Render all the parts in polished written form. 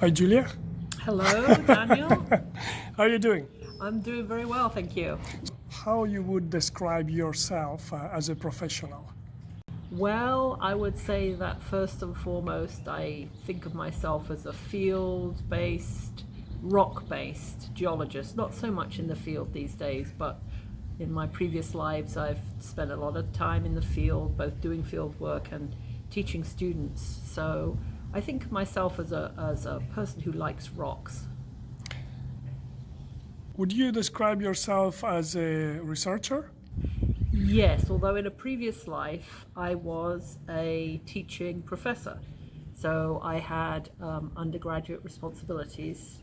Hi, Julia. Hello, Daniel. How are you doing? I'm doing very well, thank you. How you would describe yourself as a professional? Well, I would say that first and foremost, I think of myself as a field based, rock based geologist. Not so much in the field these days, but in my previous lives, I've spent a lot of time in the field, both doing field work and teaching students. So I think of myself as a person who likes rocks. Would you describe yourself as a researcher? Yes, although in a previous life I was a teaching professor. So I had undergraduate responsibilities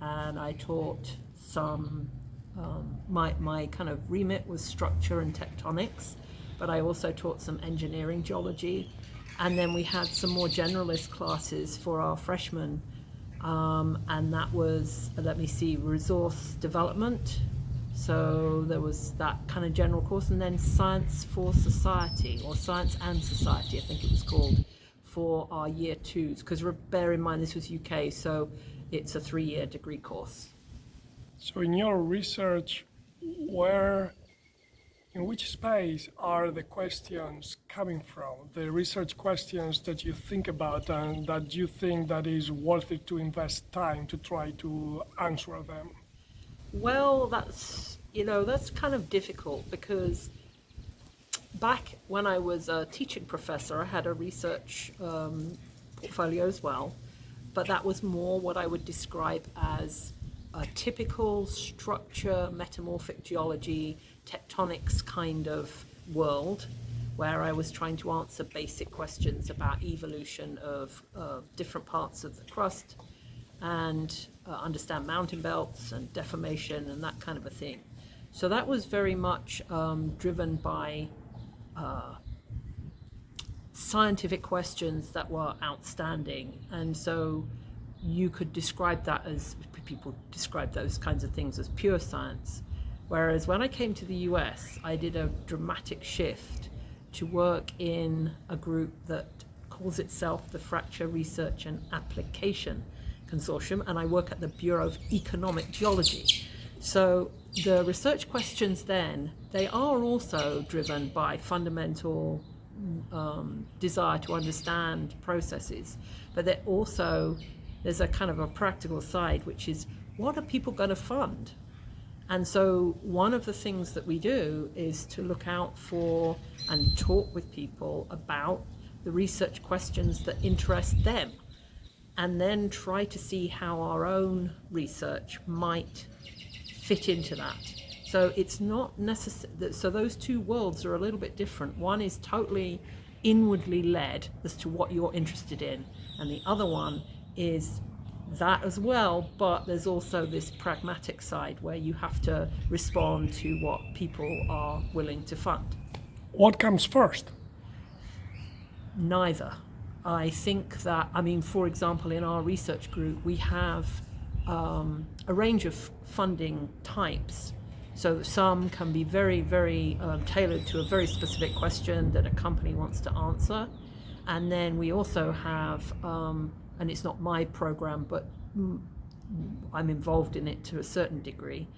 and I taught some. My kind of remit was structure and tectonics, but I also taught some engineering geology. And then we had some more generalist classes for our freshmen, and that was, let me see, resource development. So there was that kind of general course, and then science for society, or science and society, I think it was called, for our year twos. Because bear in mind this was UK, so it's a 3-year degree course. So, in your research, where, in which space are the questions coming from? The research questions that you think about and that you think that is worth it to invest time to try to answer them? Well, that's kind of difficult because back when I was a teaching professor, I had a research portfolio as well, but that was more what I would describe as a typical structure, metamorphic geology, tectonics kind of world, where I was trying to answer basic questions about evolution of different parts of the crust and understand mountain belts and deformation and that kind of a thing. So that was very much driven by scientific questions that were outstanding. And so you could describe that as, people describe those kinds of things as pure science. Whereas when I came to the US, I did a dramatic shift to work in a group that calls itself the Fracture Research and Application Consortium, and I work at the Bureau of Economic Geology. So the research questions then, they are also driven by fundamental desire to understand processes, but there's a kind of a practical side, which is what are people going to fund? And so one of the things that we do is to look out for and talk with people about the research questions that interest them, and then try to see how our own research might fit into that. So it's not necessary. So those two worlds are a little bit different. One is totally inwardly led as to what you're interested in, and the other one is that as well, but there's also this pragmatic side where you have to respond to what people are willing to fund. What comes first? Neither. I think that, I mean, for example, in our research group, we have a range of funding types. So some can be very, very tailored to a very specific question that a company wants to answer. And then we also have, and it's not my program, but I'm involved in it to a certain degree.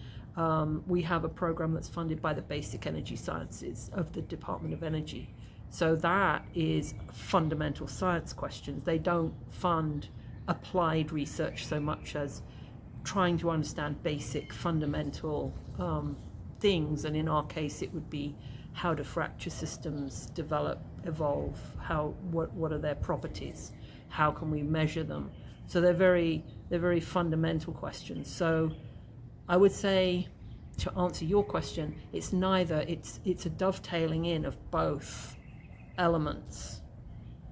We have a program that's funded by the Basic Energy Sciences of the Department of Energy. So that is fundamental science questions. They don't fund applied research so much as trying to understand basic fundamental things. And in our case, it would be how do fracture systems develop, evolve, what are their properties, how can we measure them. So they're very fundamental questions. So I would say, to answer your question, it's neither. It's a dovetailing in of both elements.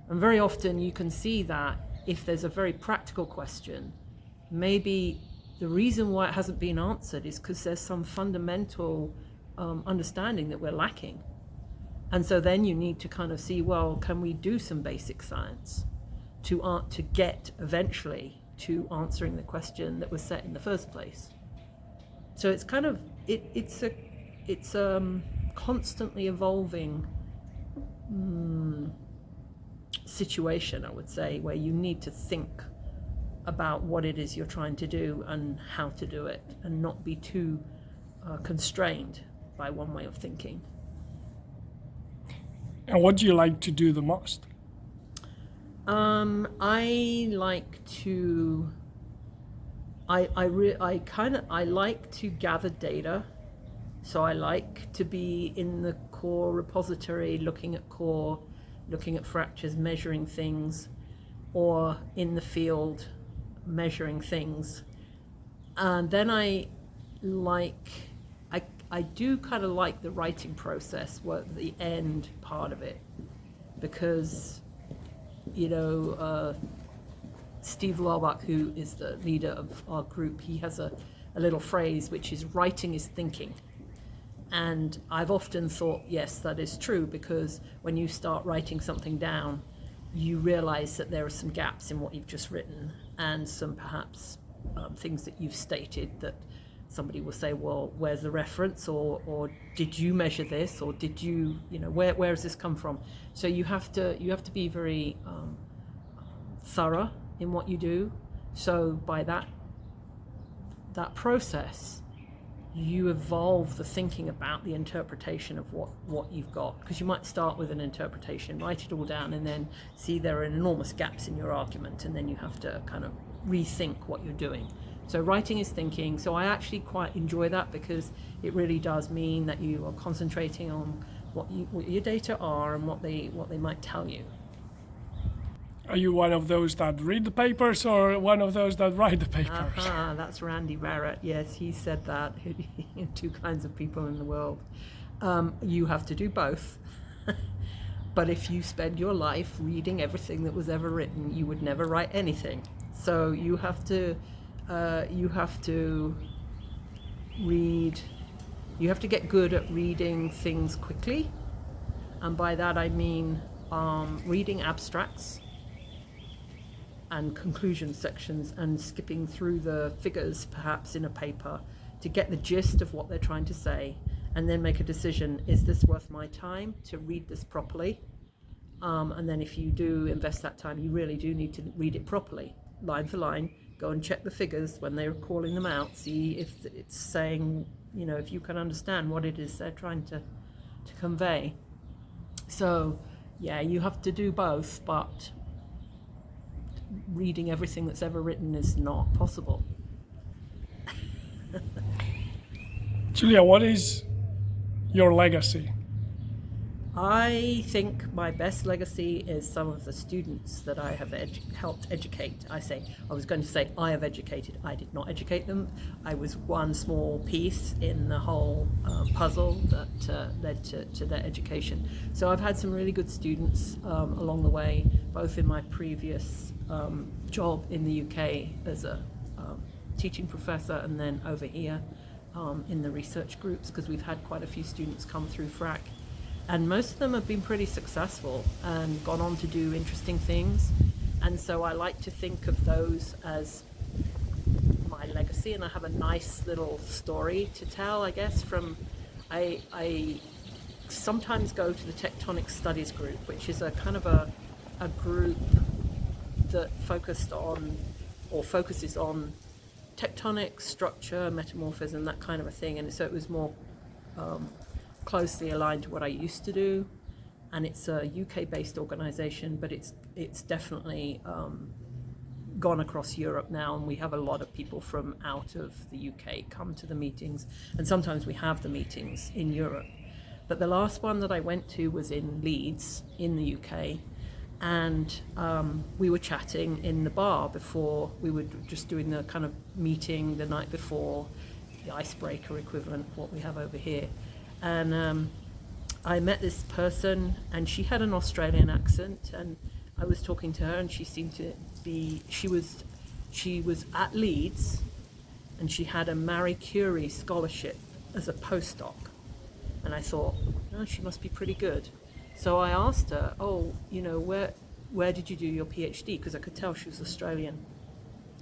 And very often you can see that if there's a very practical question, maybe the reason why it hasn't been answered is because there's some fundamental understanding that we're lacking. And so then you need to kind of see, well, can we do some basic science to get eventually to answering the question that was set in the first place. So it's kind of it's a constantly evolving situation, I would say, where you need to think about what it is you're trying to do and how to do it, and not be too constrained by one way of thinking. And what do you like to do the most? I like to. I like to gather data. So I like to be in the core repository, looking at fractures, measuring things, or in the field, measuring things. And then I do kind of like the writing process, the end part of it, because, Steve Laubach, who is the leader of our group, he has a little phrase which is writing is thinking. And I've often thought, yes, that is true, because when you start writing something down, you realize that there are some gaps in what you've just written, and some perhaps things that you've stated that somebody will say, well, where's the reference, or did you measure this, or did you, where has this come from? So you have to be very thorough in what you do. So by that process, you evolve the thinking about the interpretation of what you've got, because you might start with an interpretation, write it all down, and then see there are enormous gaps in your argument, and then you have to kind of rethink what you're doing. So writing is thinking. So I actually quite enjoy that, because it really does mean that you are concentrating on what your data are and what they might tell you. Are you one of those that read the papers or one of those that write the papers? That's Randy Barrett. Yes, he said that. Two kinds of people in the world. You have to do both. But if you spend your life reading everything that was ever written, you would never write anything. So you have to read. You have to get good at reading things quickly, and by that I mean reading abstracts and conclusion sections and skipping through the figures perhaps in a paper to get the gist of what they're trying to say, and then make a decision, is this worth my time to read this properly? And then if you do invest that time, you really do need to read it properly, line for line, go and check the figures when they're calling them out, see if it's saying, if you can understand what it is they're trying to convey. So yeah, you have to do both, but reading everything that's ever written is not possible. Julia, what is your legacy? I think my best legacy is some of the students that I have helped educate. I was going to say I have educated. I did not educate them. I was one small piece in the whole puzzle that led to their education. So I've had some really good students along the way, both in my previous job in the UK as a teaching professor, and then over here in the research groups, because we've had quite a few students come through FRAC. And most of them have been pretty successful and gone on to do interesting things. And so I like to think of those as my legacy. And I have a nice little story to tell, I guess, I sometimes go to the Tectonic Studies group, which is a kind of a group that focuses on tectonic structure, metamorphism, that kind of a thing. And so it was more closely aligned to what I used to do, and it's a UK-based organisation, but it's definitely gone across Europe now, and we have a lot of people from out of the UK come to the meetings, and sometimes we have the meetings in Europe. But the last one that I went to was in Leeds in the UK, and we were chatting in the bar before. We were just doing the kind of meeting the night before, the icebreaker equivalent of what we have over here. And I met this person, and she had an Australian accent, and I was talking to her, and she seemed to be, she was at Leeds, and she had a Marie Curie scholarship as a postdoc. And I thought, oh, she must be pretty good. So I asked her, where did you do your PhD? Because I could tell she was Australian.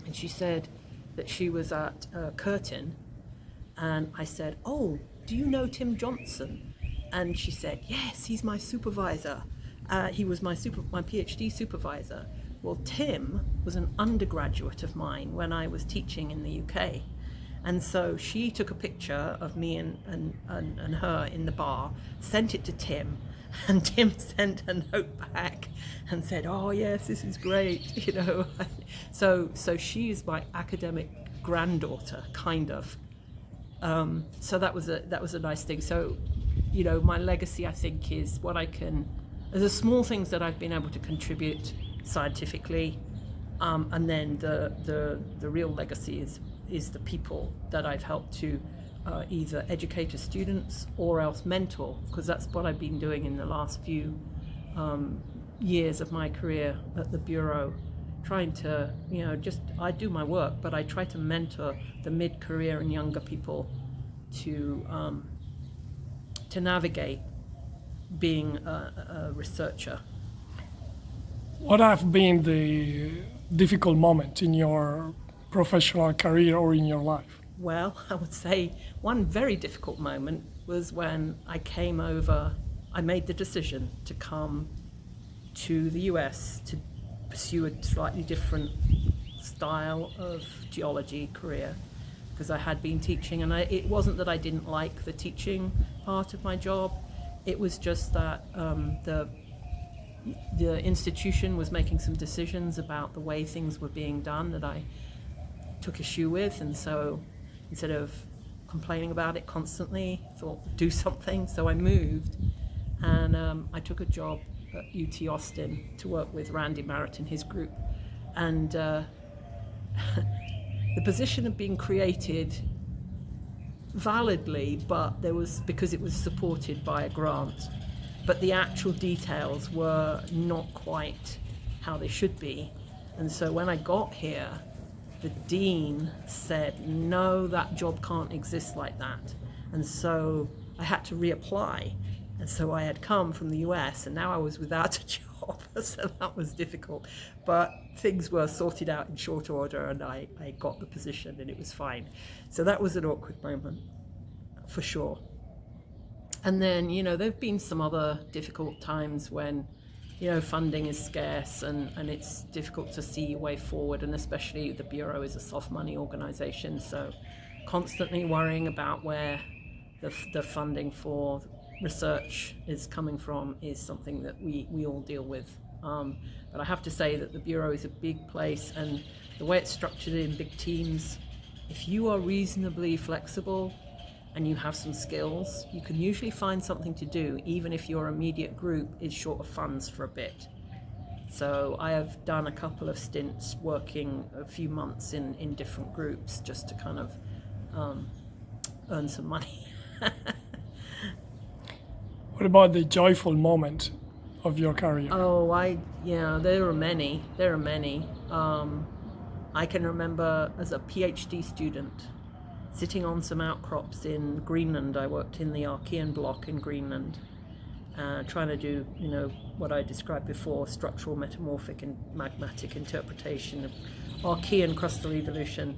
And she said that she was at Curtin. And I said, oh, do you know Tim Johnson? And she said, yes, he's my supervisor. He was my PhD supervisor. Well, Tim was an undergraduate of mine when I was teaching in the UK. And so she took a picture of me and her in the bar, sent it to Tim, and Tim sent a note back and said, "Oh yes, this is great," you know. So she is my academic granddaughter, kind of. So that was a nice thing. So, you know, my legacy, I think, is what I can. There's the small things that I've been able to contribute scientifically, and then the real legacy is the people that I've helped to either educate as students or else mentor, because that's what I've been doing in the last few years of my career at the Bureau, trying to, you know, I do my work, but I try to mentor the mid-career and younger people to navigate being a researcher. What have been the difficult moments in your professional career or in your life? Well, I would say one very difficult moment was when I made the decision to come to the US to pursue a slightly different style of geology career, because I had been teaching, and it wasn't that I didn't like the teaching part of my job, it was just that the institution was making some decisions about the way things were being done that I took issue with, and so instead of complaining about it constantly, thought do something. So I moved, and I took a job at UT Austin to work with Randy Marrett and his group, and the position had been created validly, but because it was supported by a grant, but the actual details were not quite how they should be. And so when I got here, the dean said, no, that job can't exist like that. And so I had to reapply. And so I had come from the US, and now I was without a job, so that was difficult. But things were sorted out in short order, and I got the position, and it was fine. So that was an awkward moment, for sure. And then, you know, there have been some other difficult times when, you know, funding is scarce and it's difficult to see your way forward, and especially the Bureau is a soft money organization, so constantly worrying about where the funding for research is coming from is something that we all deal with. But I have to say that the Bureau is a big place, and the way it's structured in big teams, if you are reasonably flexible and you have some skills, you can usually find something to do, even if your immediate group is short of funds for a bit. So I have done a couple of stints working a few months in different groups just to kind of earn some money. What about the joyful moment of your career? There are many. I can remember as a PhD student sitting on some outcrops in Greenland. I worked in the Archean block in Greenland, trying to do, you know, what I described before, structural, metamorphic and magmatic interpretation of Archean crustal evolution.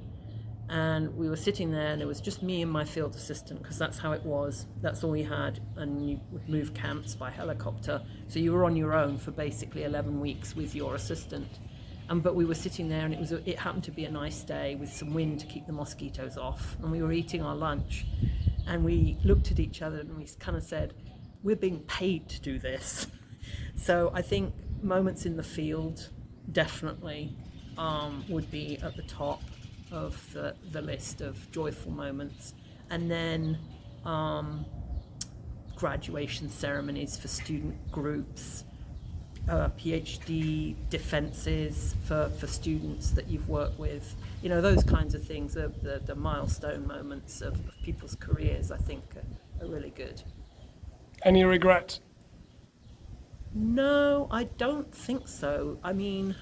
And we were sitting there, and it was just me and my field assistant, because that's how it was. That's all you had, and you would move camps by helicopter. So you were on your own for basically 11 weeks with your assistant. But we were sitting there, and it happened to be a nice day with some wind to keep the mosquitoes off. And we were eating our lunch, and we looked at each other, and we kind of said, we're being paid to do this. So I think moments in the field definitely would be at the top of the list of joyful moments. And then graduation ceremonies for student groups, PhD defenses for students that you've worked with, you know, those kinds of things, the milestone moments of people's careers, I think are really good. Any regret? No, I don't think so. I mean,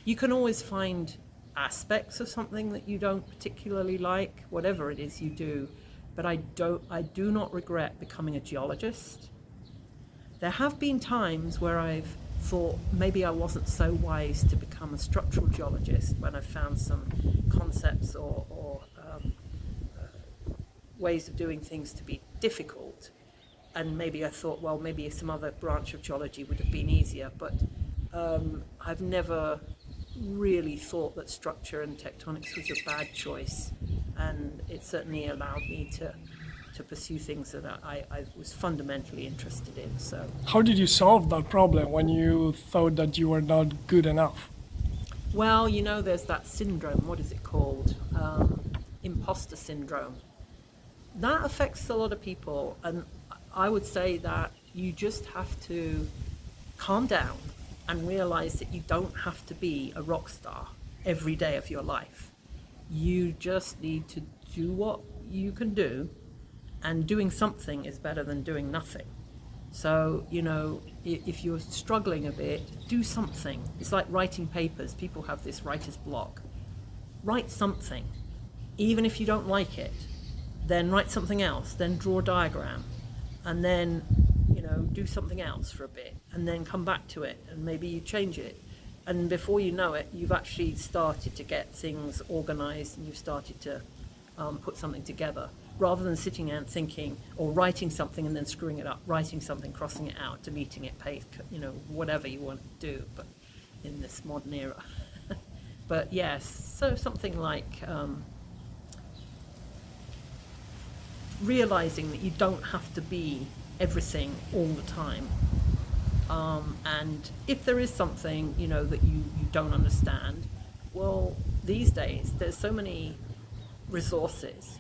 you can always find aspects of something that you don't particularly like, whatever it is you do, but I do not regret becoming a geologist. There have been times where I've thought maybe I wasn't so wise to become a structural geologist, when I've found some concepts or ways of doing things to be difficult, and maybe I thought, well, maybe some other branch of geology would have been easier. But I've never really thought that structure and tectonics was a bad choice, and it certainly allowed me to pursue things that I was fundamentally interested in. So, how did you solve that problem when you thought that you were not good enough? well, there's that syndrome. What is it called? Imposter syndrome. That affects a lot of people, and I would say that you just have to calm down and realize that you don't have to be a rock star every day of your life. You just need to do what you can do, and doing something is better than doing nothing. So, if you're struggling a bit, do something. It's like writing papers. People have this writer's block. Write something. Even if you don't like it, then write something else, then draw a diagram, and then, do something else for a bit, and then come back to it, and maybe you change it. And before you know it, you've actually started to get things organized, and you've started to put something together, rather than sitting there and thinking, or writing something and then screwing it up, writing something, crossing it out, deleting it, paste, whatever you want to do, but in this modern era. But yes, so something like realizing that you don't have to be everything all the time. And if there is something, that you don't understand, well, these days there's so many resources.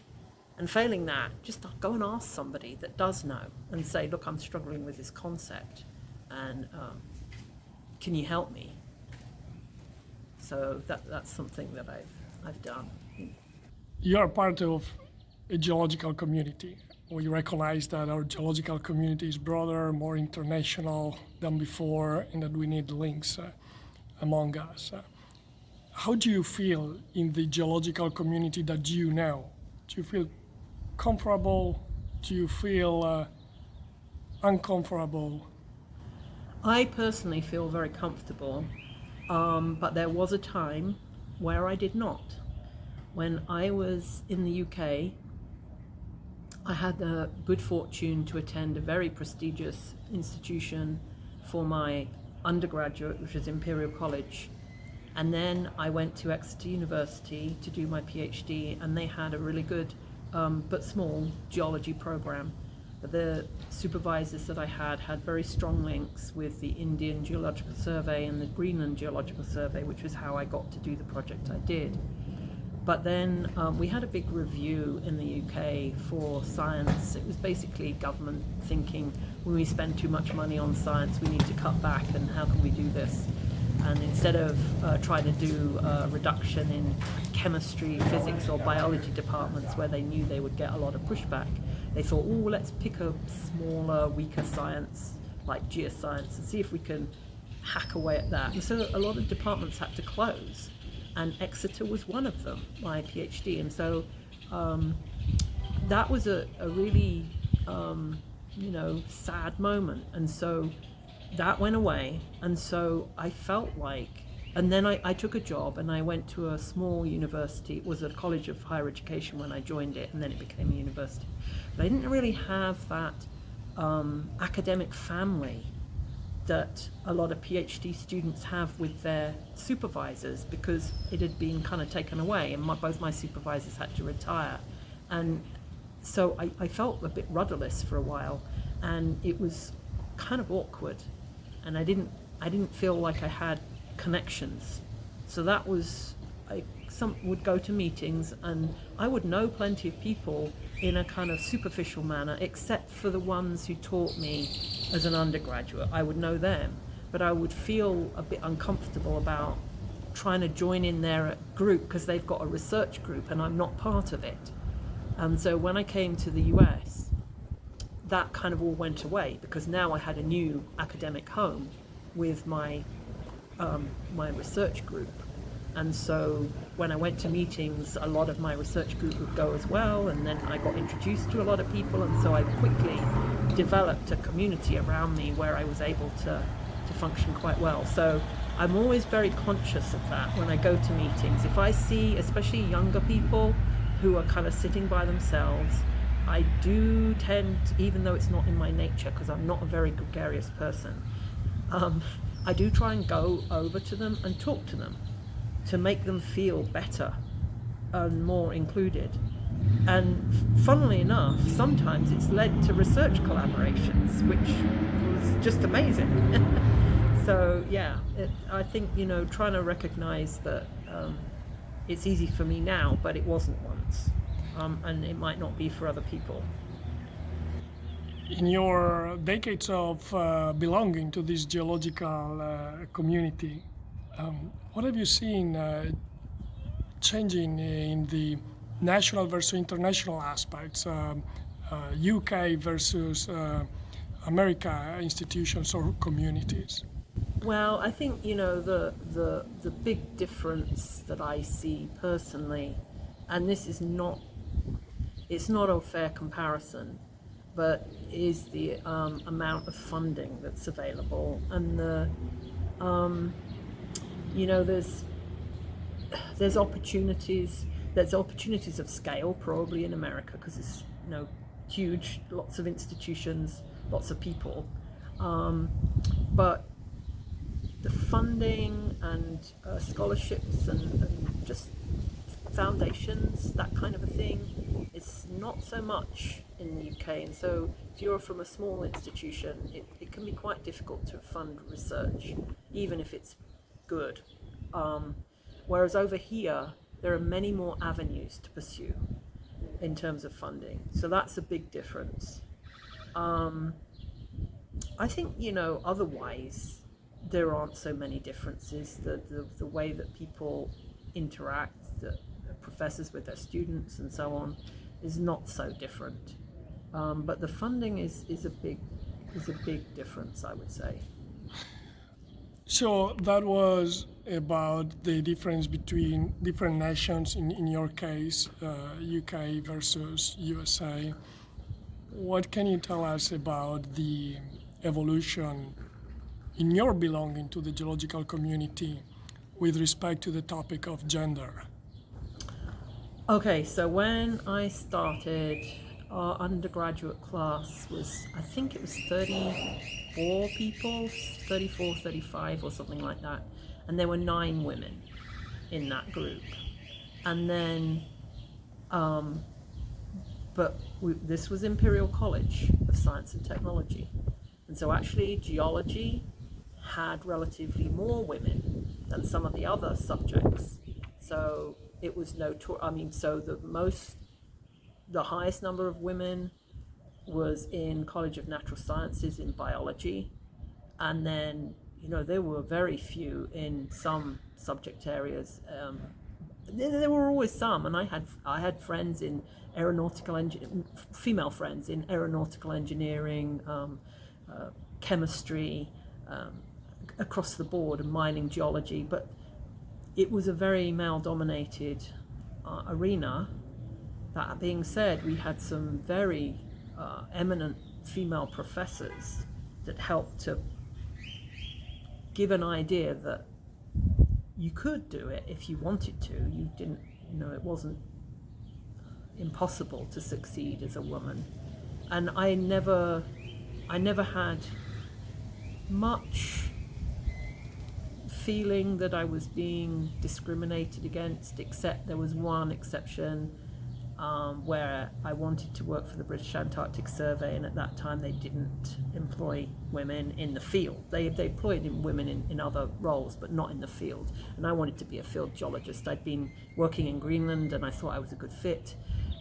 And failing that, just go and ask somebody that does know and say, look, I'm struggling with this concept, and can you help me? So that's something that I've done. You are part of a geological community. We recognize that our geological community is broader, more international than before, and that we need links among us. How do you feel in the geological community that you know? Do you feel comfortable? Do you feel uncomfortable? I personally feel very comfortable, but there was a time where I did not. When I was in the UK, I had the good fortune to attend a very prestigious institution for my undergraduate, which was Imperial College. And then I went to Exeter University to do my PhD, and they had a really good but small geology program. But the supervisors that I had very strong links with the Indian Geological Survey and the Greenland Geological Survey, which was how I got to do the project I did. But then we had a big review in the UK for science. It was basically government thinking, when we spend too much money on science, we need to cut back, and how can we do this? And instead of trying to do a reduction in chemistry, physics or biology departments where they knew they would get a lot of pushback, they thought, let's pick a smaller, weaker science like geoscience and see if we can hack away at that. And so a lot of departments had to close, and Exeter was one of them, my PhD. And so that was a really sad moment. And so that went away, and so I felt like, and then I took a job, and I went to a small university. It was a college of higher education when I joined it, and then it became a university. But I didn't really have that academic family that a lot of PhD students have with their supervisors, because it had been kind of taken away, and both my supervisors had to retire. And so I felt a bit rudderless for a while, and it was kind of awkward, and I didn't feel like I had connections. So that was, some would go to meetings, and I would know plenty of people in a kind of superficial manner, except for the ones who taught me as an undergraduate. I would know them, but I would feel a bit uncomfortable about trying to join in their group, because they've got a research group and I'm not part of it. And so when I came to the US, that kind of all went away, because now I had a new academic home with my research group. And so when I went to meetings, a lot of my research group would go as well, and then I got introduced to a lot of people, and so I quickly developed a community around me where I was able to function quite well. So I'm always very conscious of that when I go to meetings. If I see especially younger people who are kind of sitting by themselves, I do tend, even though it's not in my nature, because I'm not a very gregarious person, I do try and go over to them and talk to them to make them feel better and more included. And funnily enough, sometimes it's led to research collaborations, which was just amazing. So yeah, I think, trying to recognize that it's easy for me now, but it wasn't once, and it might not be for other people. In your decades of belonging to this geological community, what have you seen changing in the national versus international aspects, UK versus America institutions or communities? Well, I think the big difference that I see personally, and this is not, it's not a fair comparison, but is the amount of funding that's available, and there's opportunities. There's opportunities of scale probably in America because it's huge, lots of institutions, lots of people, but the funding and scholarships and just foundations, that kind of a thing, it's not so much in the UK. And so if you're from a small institution, it can be quite difficult to fund research, even if it's good. Whereas over here, there are many more avenues to pursue in terms of funding. So that's a big difference. I think, otherwise, there aren't so many differences. The way that people interact, the professors with their students and so on, is not so different. But the funding is a big difference, I would say. So that was about the difference between different nations, in your case, UK versus USA. What can you tell us about the evolution in your belonging to the geological community with respect to the topic of gender? Okay, so when I started, our undergraduate class was, I think it was 34 people, 34, 35 or something like that. And there were 9 women in that group. And then, this was Imperial College of Science and Technology. And so actually geology had relatively more women than some of the other subjects. So it was the highest number of women was in College of Natural Sciences in biology, and then there were very few in some subject areas. There were always some, and I had friends in female friends in aeronautical engineering, chemistry, across the board, and mining, geology, but it was a very male-dominated arena. That being said, we had some very eminent female professors that helped to give an idea that you could do it if you wanted to. You didn't, it wasn't impossible to succeed as a woman. And I never had much feeling that I was being discriminated against, except there was one exception where I wanted to work for the British Antarctic Survey, and at that time they didn't employ women in the field. They employed women in other roles, but not in the field. And I wanted to be a field geologist. I'd been working in Greenland and I thought I was a good fit,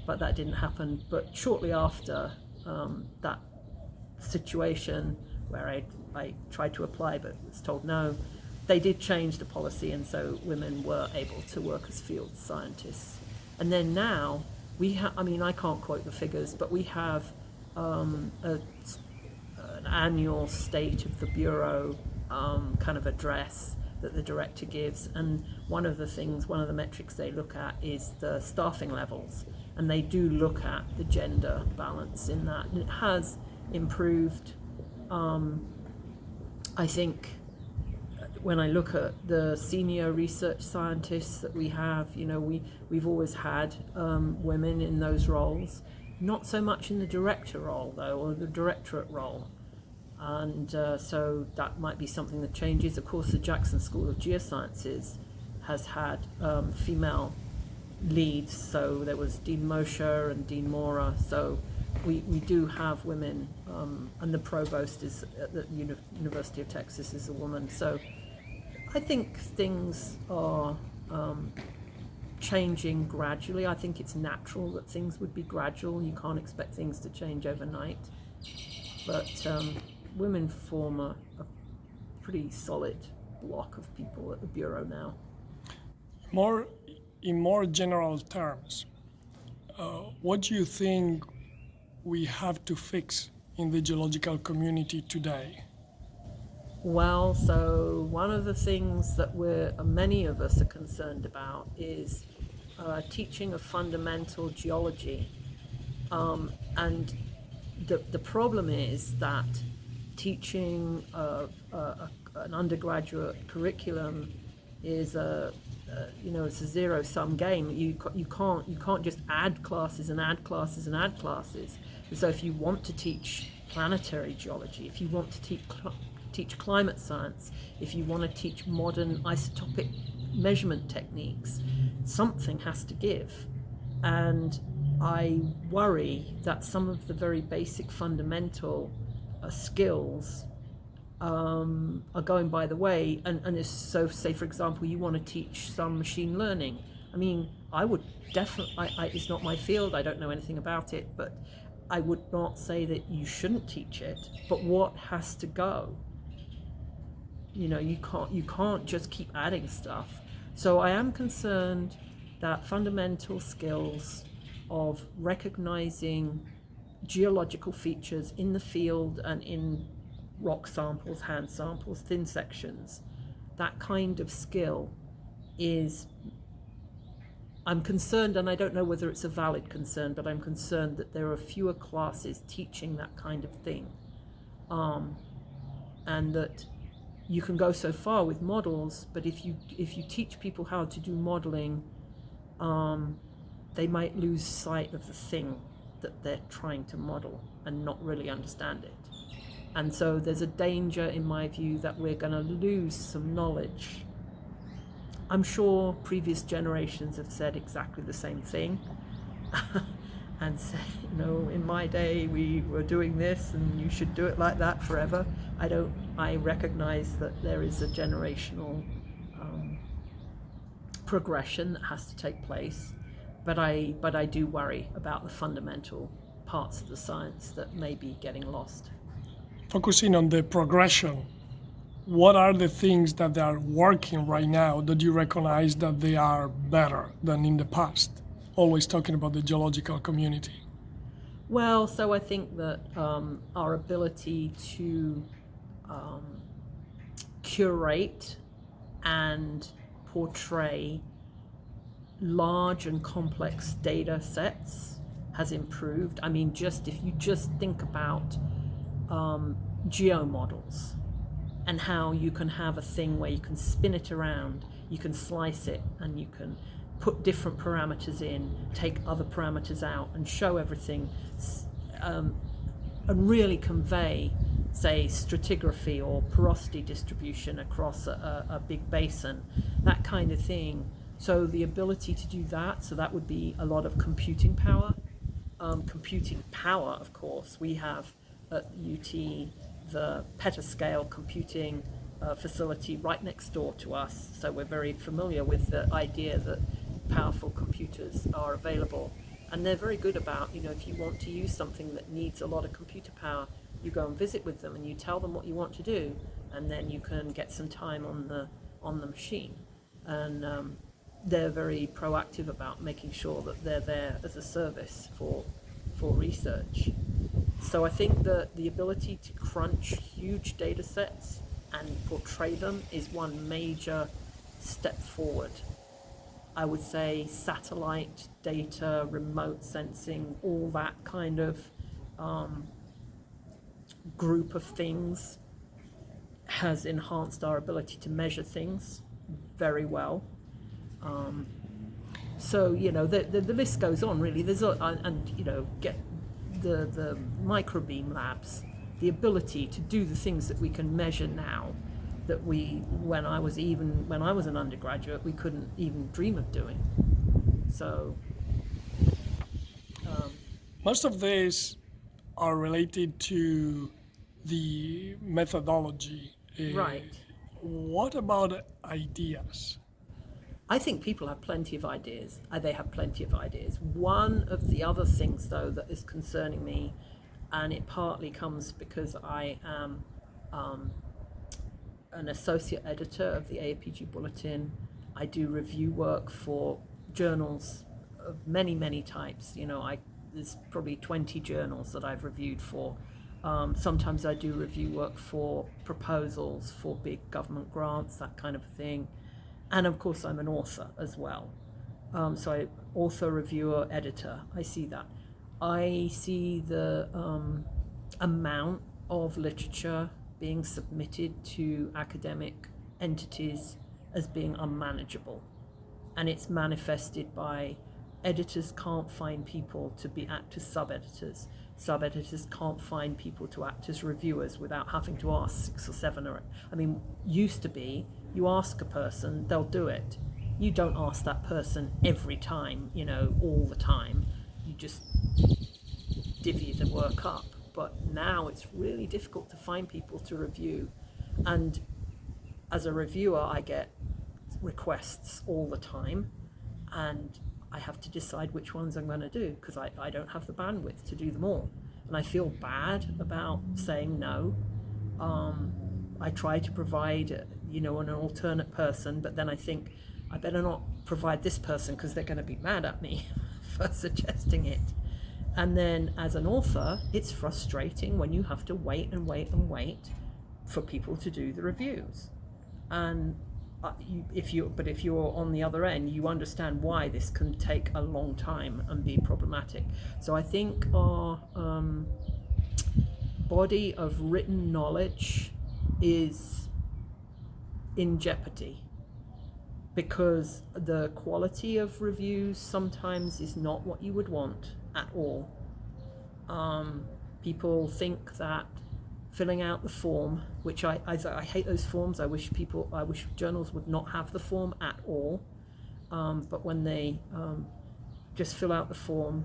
but that didn't happen. But shortly after that situation where I tried to apply but was told no, they did change the policy, and so women were able to work as field scientists. And then now we have, I can't quote the figures, but we have an annual State of the Bureau kind of address that the director gives, and one of the metrics they look at is the staffing levels, and they do look at the gender balance in that, and it has improved. I think when I look at the senior research scientists that we have, we've always had women in those roles. Not so much in the director role, though, or the directorate role. And so that might be something that changes. Of course, the Jackson School of Geosciences has had female leads, so there was Dean Mosher and Dean Mora, so we do have women, and the provost is at the University of Texas is a woman. So I think things are changing gradually. I think it's natural that things would be gradual. You can't expect things to change overnight. But women form a pretty solid block of people at the Bureau now. In more general terms, what do you think we have to fix in the geological community today? Well, so one of the things that many of us are concerned about is teaching of fundamental geology. And the problem is that teaching an undergraduate curriculum is it's a zero-sum game. You can't just add classes and add classes and add classes. And so if you want to teach planetary geology, if you want to teach climate science, if you want to teach modern isotopic measurement techniques, something has to give. And I worry that some of the very basic fundamental skills are going by the way, and so say for example you want to teach some machine learning. I mean, I would definitely, it's not my field, I don't know anything about it, but I would not say that you shouldn't teach it, but what has to go? You can't just keep adding stuff. So I am concerned that fundamental skills of recognizing geological features in the field and in rock samples, hand samples, thin sections, that kind of skill I'm concerned, and I don't know whether it's a valid concern, but I'm concerned that there are fewer classes teaching that kind of thing. And that you can go so far with models, but if you teach people how to do modeling, they might lose sight of the thing that they're trying to model and not really understand it. And so there's a danger, in my view, that we're going to lose some knowledge. I'm sure previous generations have said exactly the same thing and said, in my day we were doing this and you should do it like that forever. I recognize that there is a generational progression that has to take place, but I do worry about the fundamental parts of the science that may be getting lost. Focusing on the progression, what are the things that are working right now that you recognize that they are better than in the past? Always talking about the geological community. Well, so I think that our ability to curate and portray large and complex data sets has improved. I mean, if you just think about geomodels and how you can have a thing where you can spin it around, you can slice it, and you can put different parameters in, take other parameters out, and show everything, and really convey, say, stratigraphy or porosity distribution across a big basin, that kind of thing. So the ability to do that, so that would be a lot of computing power. Of course, we have at UT the petascale computing facility right next door to us, so we're very familiar with the idea that powerful computers are available, and they're very good about, if you want to use something that needs a lot of computer power, you go and visit with them and you tell them what you want to do, and then you can get some time on the machine. And they're very proactive about making sure that they're there as a service for research. So I think that the ability to crunch huge data sets and portray them is one major step forward. I would say satellite data, remote sensing, all that kind of group of things has enhanced our ability to measure things very well. So the list goes on really. There's get the microbeam labs the ability to do the things that we can measure now that when I was an undergraduate, we couldn't even dream of doing. So most of these are related to the methodology. Right. What about ideas? I think people have plenty of ideas. They have plenty of ideas. One of the other things, though, that is concerning me, and it partly comes because I am an associate editor of the AAPG Bulletin. I do review work for journals of many, many types. There's probably 20 journals that I've reviewed for. Sometimes I do review work for proposals for big government grants, that kind of thing. And of course, I'm an author as well. So I author, reviewer, editor. I see that. I see the amount of literature being submitted to academic entities as being unmanageable. And it's manifested by editors can't find people to act as sub-editors. Sub-editors can't find people to act as reviewers without having to ask 6 or 7 or... used to be, you ask a person, they'll do it. You don't ask that person every time, all the time. You just divvy the work up. But now it's really difficult to find people to review. And as a reviewer, I get requests all the time, and I have to decide which ones I'm going to do because I don't have the bandwidth to do them all. And I feel bad about saying no. I try to provide, an alternate person, but then I think I better not provide this person because they're going to be mad at me for suggesting it. And then as an author, it's frustrating when you have to wait and wait and wait for people to do the reviews. And if you're on the other end, you understand why this can take a long time and be problematic. So I think our body of written knowledge is in jeopardy because the quality of reviews sometimes is not what you would want at all. People think that filling out the form, which I hate those forms. I wish journals would not have the form at all. But when they just fill out the form,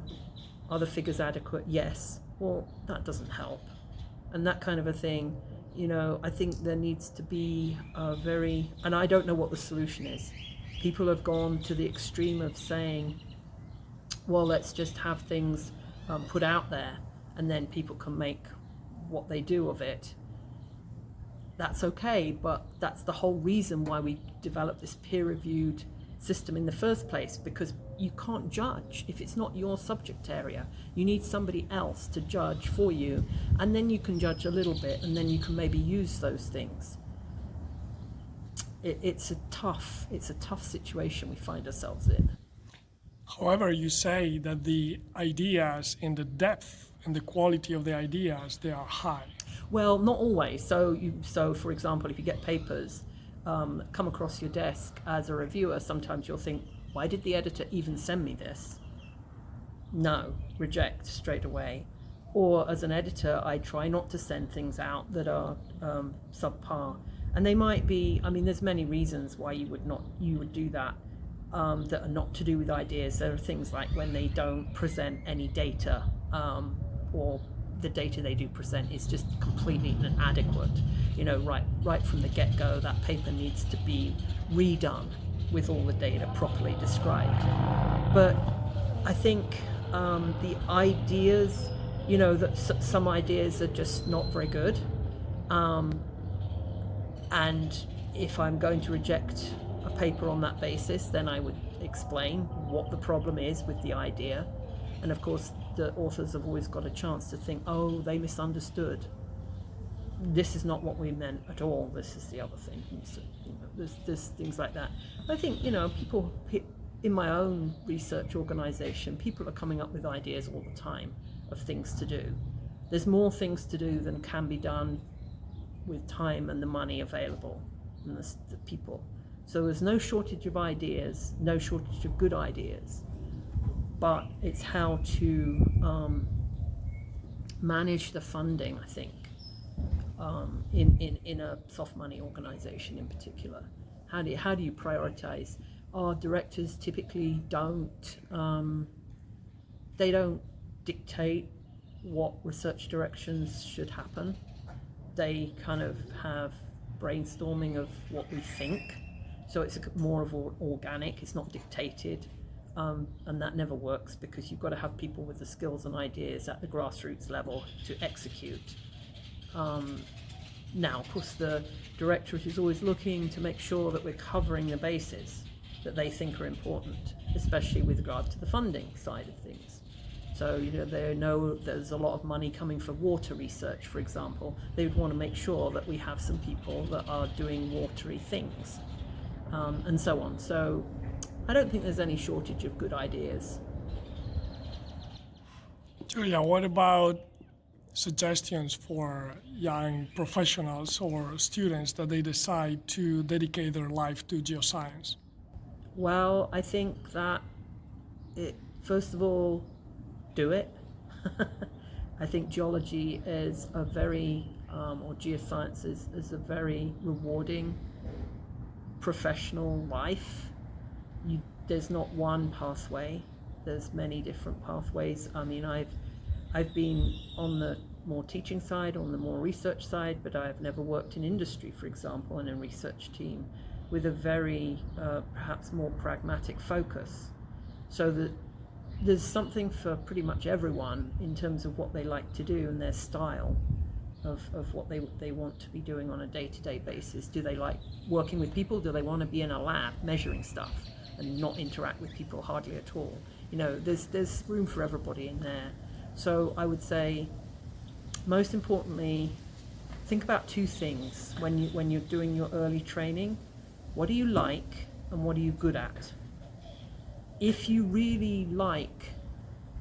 are the figures adequate? Yes. Well, that doesn't help. And that kind of a thing, I think there needs to be and I don't know what the solution is. People have gone to the extreme of saying, well, let's just have things put out there and then people can make what they do of it. That's okay, but that's the whole reason why we developed this peer-reviewed system in the first place, because you can't judge if it's not your subject area. You need somebody else to judge for you, and then you can judge a little bit, and then you can maybe use those things. It's a tough situation we find ourselves in. However, you say that the ideas and the depth and the quality of the ideas, they are high. Well, not always. So for example, if you get papers come across your desk as a reviewer, sometimes you'll think, why did the editor even send me this? No, reject straight away. Or as an editor, I try not to send things out that are subpar. And they might be, there's many reasons why you would do that. That are not to do with ideas. There are things like when they don't present any data, or the data they do present is just completely inadequate. Right from the get-go, that paper needs to be redone with all the data properly described. But I think the ideas, that some ideas are just not very good. And if I'm going to reject a paper on that basis, then I would explain what the problem is with the idea. And of course, the authors have always got a chance to think, oh, they misunderstood. This is not what we meant at all. This is the other thing. So, there's things like that. I think, people in my own research organization, people are coming up with ideas all the time of things to do. There's more things to do than can be done with time and the money available and the people. So there's no shortage of ideas, no shortage of good ideas, but it's how to manage the funding, I think. in a soft money organization in particular? How do you prioritize? Our directors typically don't they don't dictate what research directions should happen. They kind of have brainstorming of what we think, so it's more of organic. It's not dictated, and that never works because you've got to have people with the skills and ideas at the grassroots level to execute. Now, of course, the directorate is always looking to make sure that we're covering the bases that they think are important, especially with regard to the funding side of things. So, they know there's a lot of money coming for water research, for example. They would want to make sure that we have some people that are doing watery things, and so on. So I don't think there's any shortage of good ideas. Julia, what about suggestions for young professionals or students that they decide to dedicate their life to geoscience? Well, I think that first of all, do it. I think geology is a very, or geosciences is a very rewarding professional life. There's not one pathway. There's many different pathways. I mean, I've been on the more teaching side, on the more research side, but I've never worked in industry, for example, in a research team with a very perhaps more pragmatic focus. So that there's something for pretty much everyone in terms of what they like to do and their style of what they want to be doing on a day-to-day basis. Do they like working with people? Do they want to be in a lab measuring stuff and not interact with people hardly at all? There's room for everybody in there. So I would say, most importantly, think about two things when you're doing your early training. What do you like and what are you good at? If you really like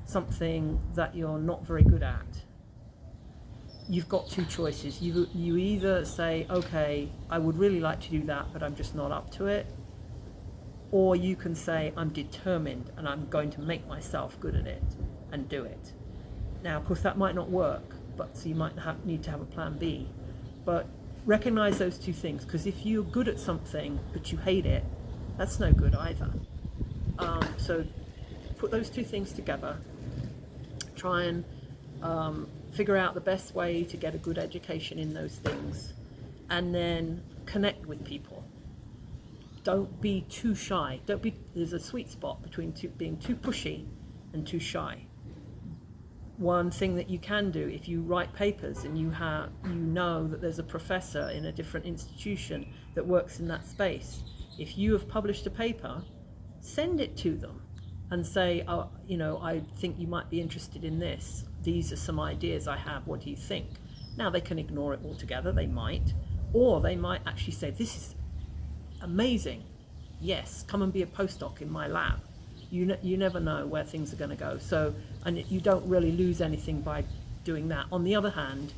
something that you're not very good at, you've got two choices. You either say, okay, I would really like to do that, but I'm just not up to it. Or you can say, I'm determined and I'm going to make myself good at it and do it. Now, of course, that might not work, so you might need to have a plan B. But recognize those two things, because if you're good at something but you hate it, that's no good either. So put those two things together. Try and figure out the best way to get a good education in those things, and then connect with people. Don't be too shy. There's a sweet spot between being too pushy and too shy. One thing that you can do, if you write papers and you know that there's a professor in a different institution that works in that space, if you have published a paper, send it to them and say, I think you might be interested in this. These are some ideas I have. What do you think? Now, they can ignore it altogether. They might. Or they might actually say, this is amazing. Yes, come and be a postdoc in my lab. You never know where things are going to go. So, and you don't really lose anything by doing that. On the other hand,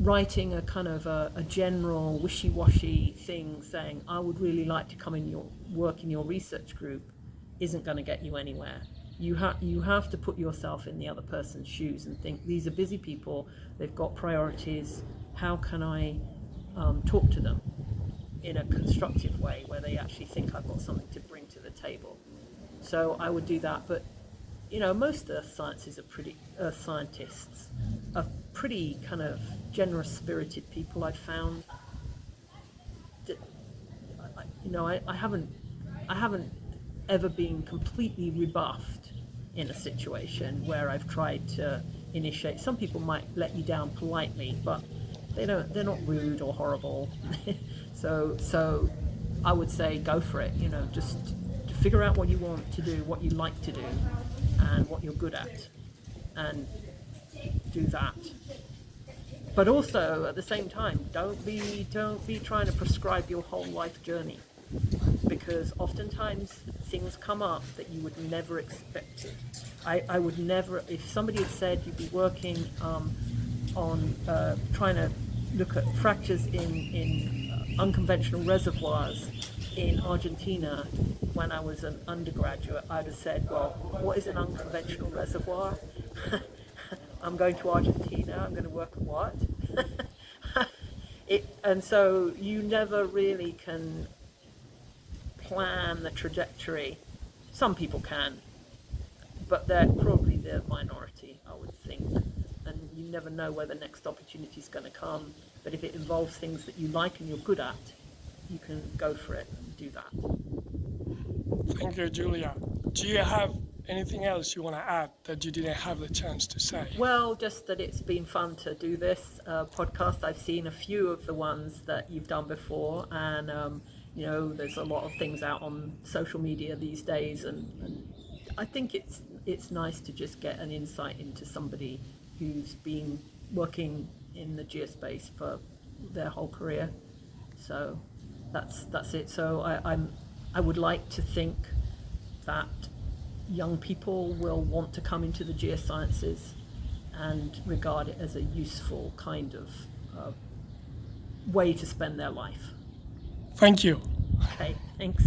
writing a kind of a general wishy-washy thing saying, I would really like to come in work in your research group, isn't going to get you anywhere. You have to put yourself in the other person's shoes and think, these are busy people, they've got priorities, how can I talk to them in a constructive way where they actually think I've got something to bring to the table. So I would do that. But most earth scientists are pretty kind of generous spirited people. I've found that I haven't ever been completely rebuffed in a situation where I've tried to initiate. Some people might let you down politely, but they're not rude or horrible. So I would say go for it. Just to figure out what you want to do, what you like to do, and what you're good at, and do that. But also at the same time, don't be trying to prescribe your whole life journey, because oftentimes things come up that you would never expect. I would never, if somebody had said you'd be working on trying to look at fractures in unconventional reservoirs in Argentina when I was an undergraduate, I'd have said, well, what is an unconventional reservoir? I'm going to Argentina, I'm going to work at what? And so you never really can plan the trajectory. Some people can, but they're probably the minority, I would think. And you never know where the next opportunity is going to come. But if it involves things that you like and you're good at, you can go for it and do that. Thank you, Julia. Do you have anything else you want to add that you didn't have the chance to say? Well, just that it's been fun to do this podcast. I've seen a few of the ones that you've done before, and you know, there's a lot of things out on social media these days, and I think it's nice to just get an insight into somebody who's been working in the geospace for their whole career. So that's it. So I would like to think that young people will want to come into the geosciences and regard it as a useful kind of way to spend their life. Thank you. Okay, thanks.